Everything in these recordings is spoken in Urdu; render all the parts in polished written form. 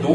2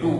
2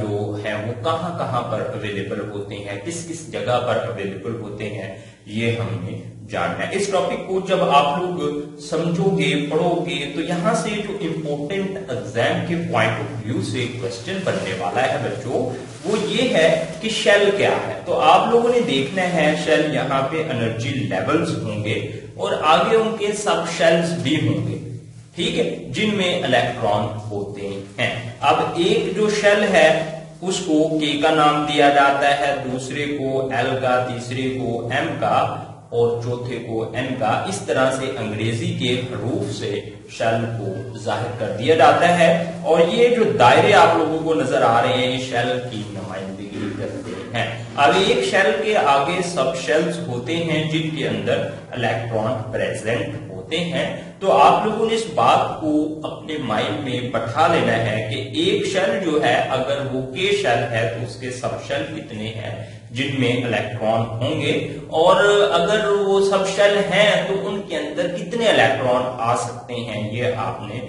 جو ہیں وہ کہاں کہاں پر اویلیبل ہوتے ہیں، کس کس جگہ پر اویلیبل ہوتے ہیں، یہ ہم نے جاننا ہے۔ اس ٹاپک کو جب آپ لوگ سمجھو گے، پڑھو گے، تو یہاں سے جو امپورٹنٹ ایگزام کے پوائنٹ آف ویو سے کوسچن بننے والا ہے بچوں، وہ یہ ہے کہ شیل کیا ہے۔ تو آپ لوگوں نے دیکھنا ہے شیل یہاں پہ انرجی لیولز ہوں گے اور آگے ان کے سب شیلز بھی ہوں گے، ٹھیک ہے، جن میں الیکٹران ہوتے ہیں۔ اب ایک جو شیل ہے اس کو کے کا نام دیا جاتا ہے، دوسرے کو ایل کا، تیسرے کو ایم کا اور چوتھے کو این کا۔ اس طرح سے انگریزی کے حروف سے شیل کو ظاہر کر دیا جاتا ہے، اور یہ جو دائرے آپ لوگوں کو نظر آ رہے ہیں یہ شیل کی نمائندگی کرتے ہیں۔ اب ایک شیل کے آگے سب شیلز ہوتے ہیں جن کے اندر الیکٹران پریزنٹ ہوتے ہیں۔ تو آپ لوگوں نے اس بات کو اپنے مائنڈ میں بٹھا لینا ہے کہ ایک شیل جو ہے اگر وہ کے شیل ہے تو اس کے سب شیل کتنے ہیں جن میں الیکٹران ہوں گے، اور اگر وہ سب شیل ہیں تو ان کے اندر کتنے الیکٹران آ سکتے ہیں، یہ آپ نے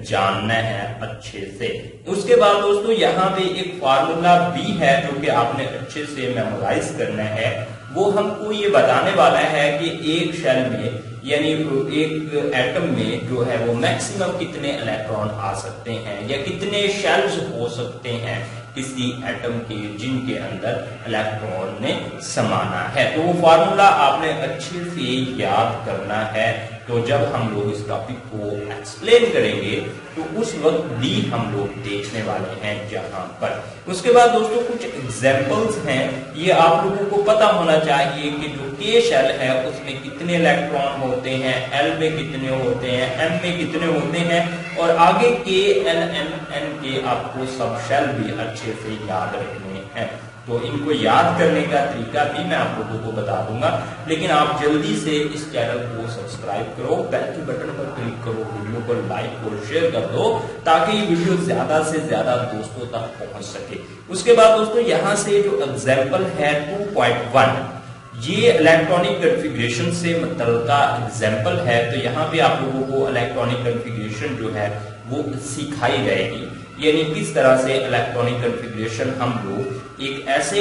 جاننا ہے اچھے سے۔ اس کے بعد دوستو یہاں پہ ایک فارمولا بھی ہے جو کہ آپ نے اچھے سے میمورائز کرنا ہے۔ وہ ہم کو یہ بتانے والا ہے کہ ایک شیل میں یعنی ایک ایٹم میں جو ہے وہ میکسیمم کتنے الیکٹران آ سکتے ہیں یا کتنے شیلز ہو سکتے ہیں کسی ایٹم کے جن کے اندر الیکٹران نے سمانا ہے۔ تو وہ فارمولا آپ نے اچھے سے یاد کرنا ہے۔ تو جب ہم لوگ اس ٹاپک کو ایکسپلین کریں گے تو اس وقت بھی ہم لوگ دیکھنے والے ہیں جہاں پر۔ اس کے بعد دوستو کچھ ایگزامپلز ہیں، یہ آپ لوگوں کو پتا ہونا چاہیے کہ جو کے شیل ہے اس میں کتنے الیکٹران ہوتے ہیں، ایل میں کتنے ہوتے ہیں، ایم میں کتنے ہوتے ہیں، اور آگے کے ایل ایم این کے آپ کو سب شیل بھی اچھے سے یاد رکھنے ہیں۔ تو ان کو یاد کرنے کا طریقہ بھی میں آپ لوگوں کو بتا دوں گا، لیکن آپ جلدی سے اس چینل کو سبسکرائب کرو، بیل کے بٹن پر کلک کرو، ویڈیو کو لائک اور شیئر کر دو تاکہ یہ ویڈیو زیادہ سے زیادہ دوستوں تک پہنچ سکے۔ اس کے بعد دوستوں یہاں سے جو ایگزامپل ہے 2.1 یہ الیکٹرانک کنفیگریشن سے متعلقہ ایگزامپل ہے۔ تو یہاں پہ آپ لوگوں کو الیکٹرانک کنفیگریشن جو ہے وہ سکھائی جائے گی، یعنی کس طرح سے الیکٹرانک کنفیگریشن ہم لوگ ایک ایسے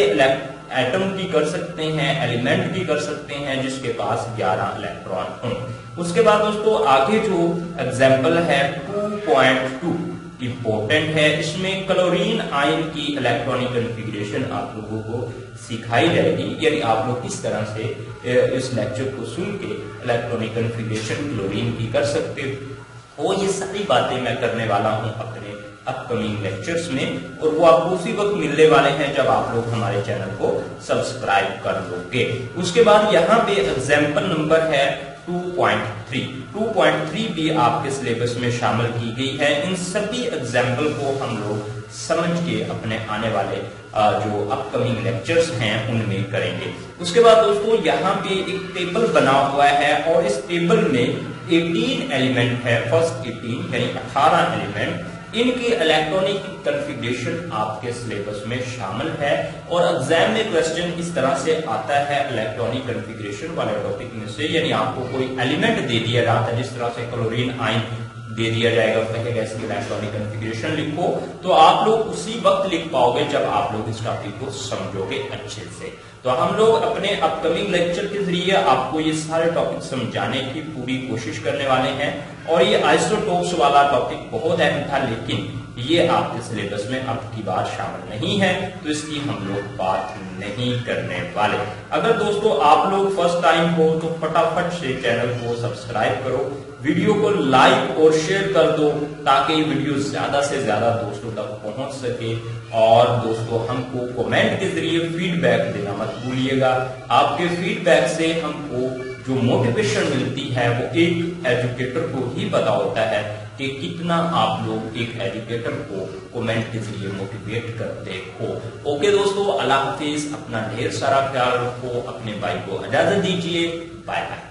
ایٹم کی کر سکتے ہیں، ایلیمنٹ کی کر سکتے ہیں جس کے پاس 11 الیکٹران ہوں۔ اس کے بعد دوستو آگے جو ایگزامپل ہے 2.2 امپورٹنٹ ہے، اس میں کلورین آئن کی الیکٹرانک کنفیگریشن آپ لوگوں کو سکھائی جائے گی، یعنی آپ لوگ کس طرح سے اس لیکچر کو سن کے الیکٹرانک کنفیگریشن کلورین کی کر سکتے ہو۔ یہ ساری باتیں میں کرنے والا ہوں اپنے اپ کمنگ لیکچرز میں، اور وہ آپ کو اسی وقت ملنے والے ہیں جب آپ لوگ ہمارے چینل کو سبسکرائب کر لو گے۔ اس کے بعد یہاں پہ ایگزامپل نمبر ہے 2.3 بھی آپ کے سلیبس میں شامل کی گئی ہے۔ ان سبھی ایگزامپل کو ہم لوگ سمجھ کے اپنے آنے والے جو اپ کمنگ لیکچرز ہیں ان میں کریں گے۔ اس کے بعد دوستو یہاں پہ ایک ٹیبل بنا ہوا ہے، اور اس ٹیبل میں 18 ایلیمنٹ ہے، فرسٹ 18 یعنی 18 ایلیمنٹ، ان کی الیکٹرانک کنفیگریشن آپ کے سلیبس میں شامل ہے، اور ایگزام میں کوسچن اس طرح سے آتا ہے الیکٹرانک کنفیگریشن والے ٹاپک میں سے، یعنی آپ کو کوئی ایلیمنٹ دے دیا جاتا ہے، جس طرح سے کلورین آئن دے دیا جائے گا، کہے گا اس کی الیکٹرانک کنفیگریشن لکھو، تو آپ لوگ اسی وقت لکھ پاؤ گے جب آپ لوگ اس ٹاپک کو سمجھو گے اچھے سے۔ تو ہم لوگ اپنے اپ کمنگ لیکچر کے ذریعے آپ کو یہ سارے ٹاپک سمجھانے کی پوری کوشش کرنے والے ہیں، اور یہ آئسوٹوپس والا ٹاپک بہت اہم تھا لیکن یہ آپ کے سلیبس میں اب کی بار شامل نہیں ہے، تو اس کی ہم لوگ بات نہیں کرنے والے۔ اگر دوستو آپ لوگ فرسٹ ٹائم ہو تو فٹافٹ سے چینل کو سبسکرائب کرو، ویڈیو کو لائک اور شیئر کر دو تاکہ یہ ویڈیو زیادہ سے زیادہ دوستوں تک پہنچ سکے، اور دوستو ہم کو کومنٹ کے ذریعے فیڈ بیک دینا مت بھولیے گا۔ آپ کے فیڈ بیک سے ہم کو جو موٹیویشن ملتی ہے وہ ایک ایجوکیٹر کو ہی پتا ہوتا ہے کہ کتنا آپ لوگ ایک ایجوکیٹر کو کومنٹ کے ذریعے موٹیویٹ کرتے ہو۔ اوکے دوستو، اللہ حافظ، اپنا ڈھیر سارا خیال رکھو، اپنے بھائی کو اجازت دیجیے، بائے بائے۔